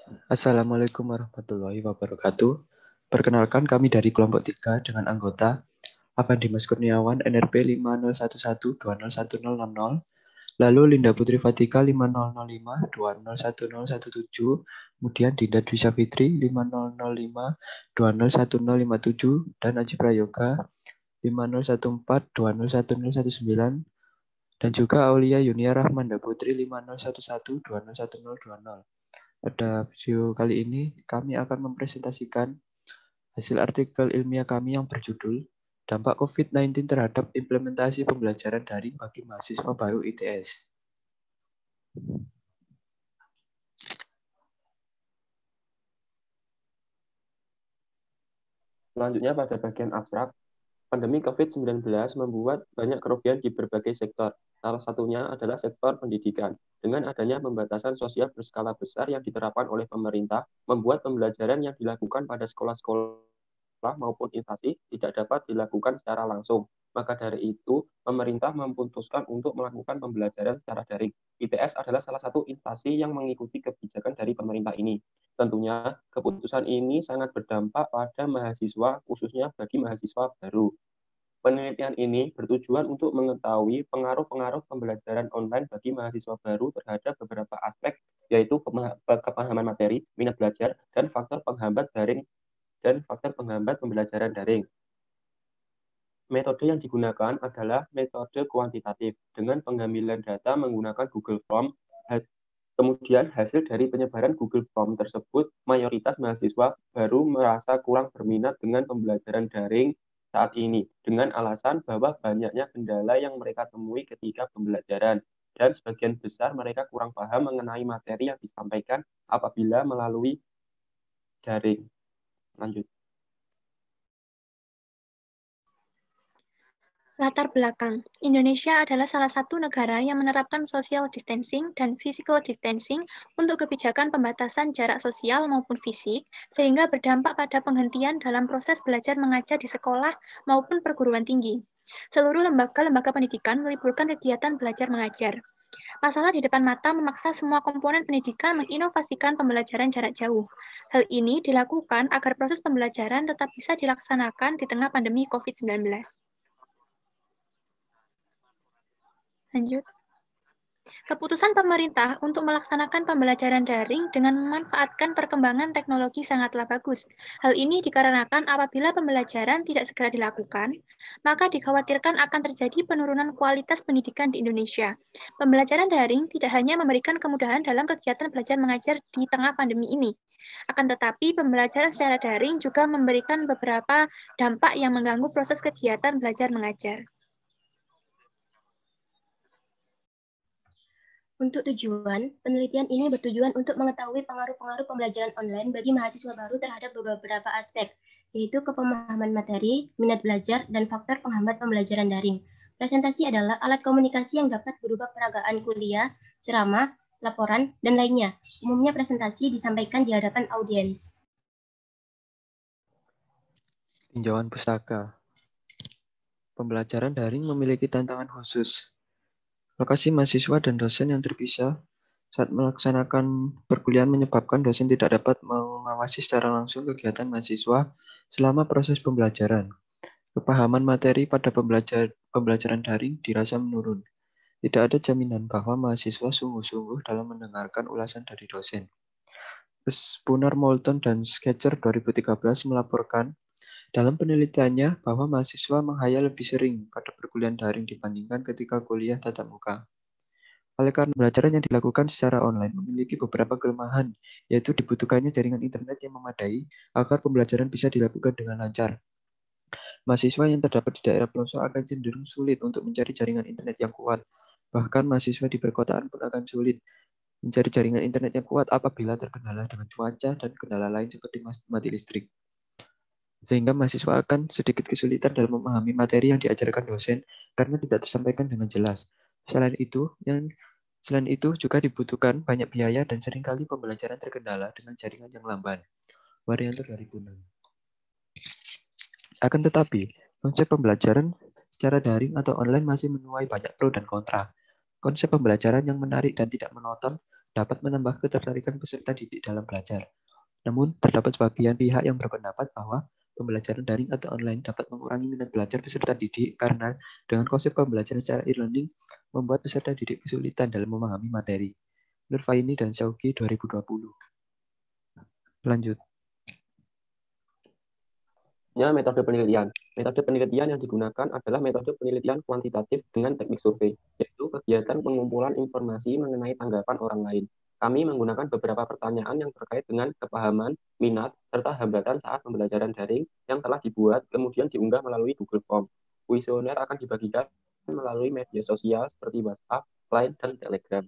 Assalamualaikum warahmatullahi wabarakatuh. Perkenalkan kami dari kelompok 3 dengan anggota Avan Dimas Kurniawan NRP 5011201060, lalu Linda Putri Fatika 5005201017, kemudian Dinda Dwi Savitri 5005201057 dan Aji Prayoga 5014201019 dan juga Aulia Yunia Rahmanda Putri 5011201020. Pada video kali ini, kami akan mempresentasikan hasil artikel ilmiah kami yang berjudul Dampak COVID-19 terhadap implementasi pembelajaran daring bagi mahasiswa baru ITS. Selanjutnya pada bagian abstrak, pandemi COVID-19 membuat banyak kerugian di berbagai sektor. Salah satunya adalah sektor pendidikan. Dengan adanya pembatasan sosial berskala besar yang diterapkan oleh pemerintah, membuat pembelajaran yang dilakukan pada sekolah maupun instansi tidak dapat dilakukan secara langsung. Maka dari itu, pemerintah memutuskan untuk melakukan pembelajaran secara daring. ITS adalah salah satu instansi yang mengikuti kebijakan dari pemerintah ini. Tentunya, keputusan ini sangat berdampak pada mahasiswa, khususnya bagi mahasiswa baru. Penelitian ini bertujuan untuk mengetahui pengaruh-pengaruh pembelajaran online bagi mahasiswa baru terhadap beberapa aspek, yaitu kepahaman materi, minat belajar, dan faktor penghambat pembelajaran daring. Metode yang digunakan adalah metode kuantitatif dengan pengambilan data menggunakan Google Form. Kemudian hasil dari penyebaran Google Form tersebut, mayoritas mahasiswa baru merasa kurang berminat dengan pembelajaran daring saat ini dengan alasan bahwa banyaknya kendala yang mereka temui ketika pembelajaran dan sebagian besar mereka kurang paham mengenai materi yang disampaikan apabila melalui daring. Lanjut. Latar belakang. Indonesia adalah salah satu negara yang menerapkan social distancing dan physical distancing untuk kebijakan pembatasan jarak sosial maupun fisik, sehingga berdampak pada penghentian dalam proses belajar mengajar di sekolah maupun perguruan tinggi. Seluruh lembaga-lembaga pendidikan meliburkan kegiatan belajar mengajar. Masalah di depan mata memaksa semua komponen pendidikan menginovasikan pembelajaran jarak jauh. Hal ini dilakukan agar proses pembelajaran tetap bisa dilaksanakan di tengah pandemi COVID-19. Lanjut. Keputusan pemerintah untuk melaksanakan pembelajaran daring dengan memanfaatkan perkembangan teknologi sangatlah bagus. Hal ini dikarenakan apabila pembelajaran tidak segera dilakukan, maka dikhawatirkan akan terjadi penurunan kualitas pendidikan di Indonesia. Pembelajaran daring tidak hanya memberikan kemudahan dalam kegiatan belajar mengajar di tengah pandemi ini, akan tetapi pembelajaran secara daring juga memberikan beberapa dampak yang mengganggu proses kegiatan belajar mengajar. Untuk tujuan, penelitian ini bertujuan untuk mengetahui pengaruh-pengaruh pembelajaran online bagi mahasiswa baru terhadap beberapa aspek, yaitu kepemahaman materi, minat belajar, dan faktor penghambat pembelajaran daring. Presentasi adalah alat komunikasi yang dapat berupa peragaan kuliah, ceramah, laporan, dan lainnya. Umumnya presentasi disampaikan di hadapan audiens. Tinjauan pustaka. Pembelajaran daring memiliki tantangan khusus. Lokasi mahasiswa dan dosen yang terpisah saat melaksanakan perkuliahan menyebabkan dosen tidak dapat mengawasi secara langsung kegiatan mahasiswa selama proses pembelajaran. Kepahaman materi pada pembelajaran daring dirasa menurun. Tidak ada jaminan bahwa mahasiswa sungguh-sungguh dalam mendengarkan ulasan dari dosen. Spooner, Moulton, dan Sketcher 2013 melaporkan dalam penelitiannya bahwa mahasiswa menghayal lebih sering pada perkuliahan daring dibandingkan ketika kuliah tatap muka. Oleh karena pembelajaran yang dilakukan secara online memiliki beberapa kelemahan, yaitu dibutuhkannya jaringan internet yang memadai agar pembelajaran bisa dilakukan dengan lancar. Mahasiswa yang terdapat di daerah pelosok akan cenderung sulit untuk mencari jaringan internet yang kuat. Bahkan mahasiswa di perkotaan pun akan sulit mencari jaringan internet yang kuat apabila terkendala dengan cuaca dan kendala lain seperti mati listrik. Sehingga mahasiswa akan sedikit kesulitan dalam memahami materi yang diajarkan dosen karena tidak tersampaikan dengan jelas. Selain itu juga dibutuhkan banyak biaya dan seringkali pembelajaran terkendala dengan jaringan yang lamban. Warianto 2006. Akan tetapi, konsep pembelajaran secara daring atau online masih menuai banyak pro dan kontra. Konsep pembelajaran yang menarik dan tidak monoton dapat menambah ketertarikan peserta didik dalam belajar. Namun, terdapat sebagian pihak yang berpendapat bahwa pembelajaran daring atau online dapat mengurangi minat belajar peserta didik karena dengan konsep pembelajaran secara e-learning membuat peserta didik kesulitan dalam memahami materi. Nurfaini dan Syauki 2020. Lanjut. Metode penelitian. Metode penelitian yang digunakan adalah metode penelitian kuantitatif dengan teknik survei, yaitu kegiatan pengumpulan informasi mengenai tanggapan orang lain. Kami menggunakan beberapa pertanyaan yang terkait dengan kepahaman, minat, serta hambatan saat pembelajaran daring yang telah dibuat, kemudian diunggah melalui Google Form. Kuesioner akan dibagikan melalui media sosial seperti WhatsApp, Line, dan Telegram.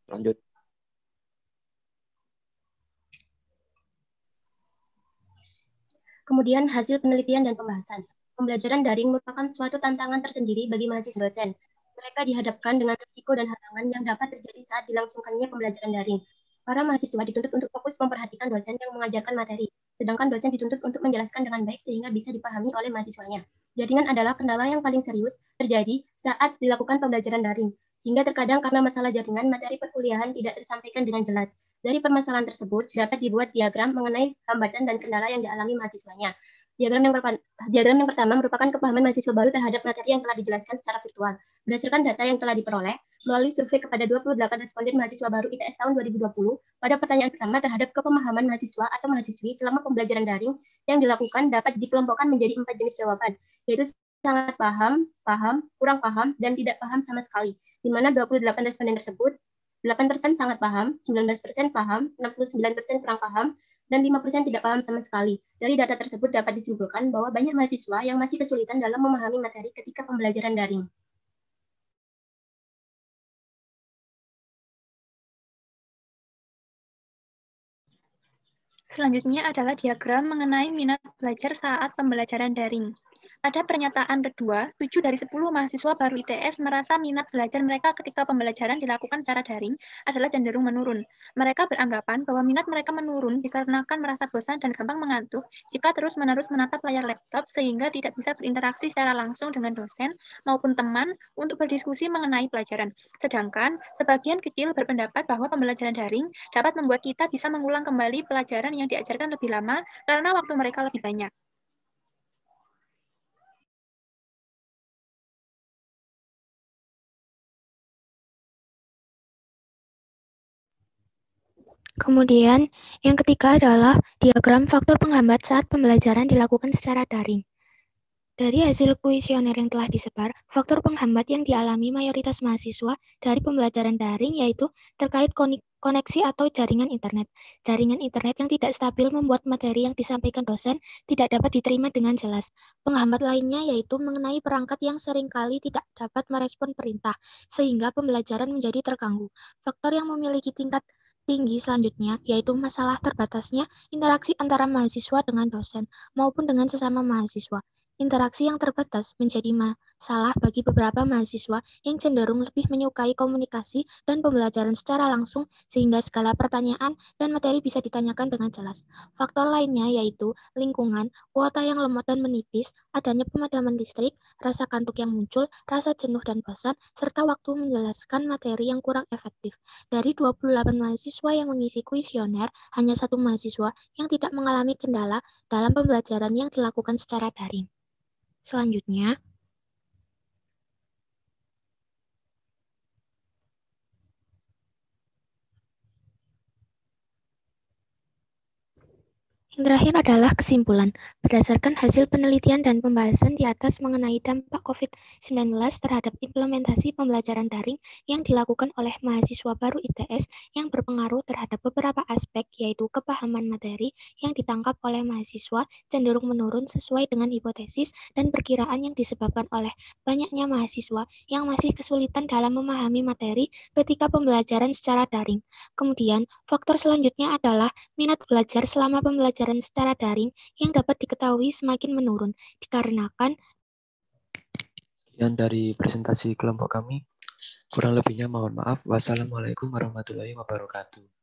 Lanjut. Kemudian hasil penelitian dan pembahasan. Pembelajaran daring merupakan suatu tantangan tersendiri bagi mahasiswa dosen. Mereka dihadapkan dengan risiko dan halangan yang dapat terjadi saat dilangsungkannya pembelajaran daring. Para mahasiswa dituntut untuk fokus memperhatikan dosen yang mengajarkan materi, sedangkan dosen dituntut untuk menjelaskan dengan baik sehingga bisa dipahami oleh mahasiswanya. Jaringan adalah kendala yang paling serius terjadi saat dilakukan pembelajaran daring, hingga terkadang karena masalah jaringan, materi perkuliahan tidak tersampaikan dengan jelas. Dari permasalahan tersebut dapat dibuat diagram mengenai hambatan dan kendala yang dialami mahasiswanya. Diagram yang pertama merupakan kepahaman mahasiswa baru terhadap materi yang telah dijelaskan secara virtual. Berdasarkan data yang telah diperoleh melalui survei kepada 28 responden mahasiswa baru ITS tahun 2020, pada pertanyaan pertama terhadap kepemahaman mahasiswa atau mahasiswi selama pembelajaran daring yang dilakukan dapat dikelompokkan menjadi 4 jenis jawaban, yaitu sangat paham, paham, kurang paham, dan tidak paham sama sekali, di mana 28 responden tersebut 8% sangat paham, 19% paham, 69% kurang paham, dan 5% tidak paham sama sekali. Dari data tersebut dapat disimpulkan bahwa banyak mahasiswa yang masih kesulitan dalam memahami materi ketika pembelajaran daring. Selanjutnya adalah diagram mengenai minat belajar saat pembelajaran daring. Pada pernyataan kedua, 7 dari 10 mahasiswa baru ITS merasa minat belajar mereka ketika pembelajaran dilakukan secara daring adalah cenderung menurun. Mereka beranggapan bahwa minat mereka menurun dikarenakan merasa bosan dan gampang mengantuk jika terus-menerus menatap layar laptop sehingga tidak bisa berinteraksi secara langsung dengan dosen maupun teman untuk berdiskusi mengenai pelajaran. Sedangkan, sebagian kecil berpendapat bahwa pembelajaran daring dapat membuat kita bisa mengulang kembali pelajaran yang diajarkan lebih lama karena waktu mereka lebih banyak. Kemudian, yang ketiga adalah diagram faktor penghambat saat pembelajaran dilakukan secara daring. Dari hasil kuesioner yang telah disebar, faktor penghambat yang dialami mayoritas mahasiswa dari pembelajaran daring yaitu terkait koneksi atau jaringan internet. Jaringan internet yang tidak stabil membuat materi yang disampaikan dosen tidak dapat diterima dengan jelas. Penghambat lainnya yaitu mengenai perangkat yang seringkali tidak dapat merespon perintah, sehingga pembelajaran menjadi terganggu. Faktor yang memiliki tingkat tinggi selanjutnya yaitu masalah terbatasnya interaksi antara mahasiswa dengan dosen maupun dengan sesama mahasiswa. Interaksi yang terbatas menjadi masalah bagi beberapa mahasiswa yang cenderung lebih menyukai komunikasi dan pembelajaran secara langsung sehingga segala pertanyaan dan materi bisa ditanyakan dengan jelas. Faktor lainnya yaitu lingkungan, kuota yang lemot dan menipis, adanya pemadaman listrik, rasa kantuk yang muncul, rasa jenuh dan bosan, serta waktu menjelaskan materi yang kurang efektif. Dari 28 mahasiswa yang mengisi kuesioner, hanya 1 mahasiswa yang tidak mengalami kendala dalam pembelajaran yang dilakukan secara daring. Selanjutnya, yang terakhir adalah kesimpulan. Berdasarkan hasil penelitian dan pembahasan di atas mengenai dampak COVID-19 terhadap implementasi pembelajaran daring yang dilakukan oleh mahasiswa baru ITS yang berpengaruh terhadap beberapa aspek yaitu kepahaman materi yang ditangkap oleh mahasiswa cenderung menurun sesuai dengan hipotesis dan perkiraan yang disebabkan oleh banyaknya mahasiswa yang masih kesulitan dalam memahami materi ketika pembelajaran secara daring. Kemudian, faktor selanjutnya adalah minat belajar selama pembelajaran secara daring yang dapat diketahui semakin menurun dikarenakan Sekian dari presentasi kelompok kami. Kurang lebihnya mohon maaf. Wassalamualaikum warahmatullahi wabarakatuh.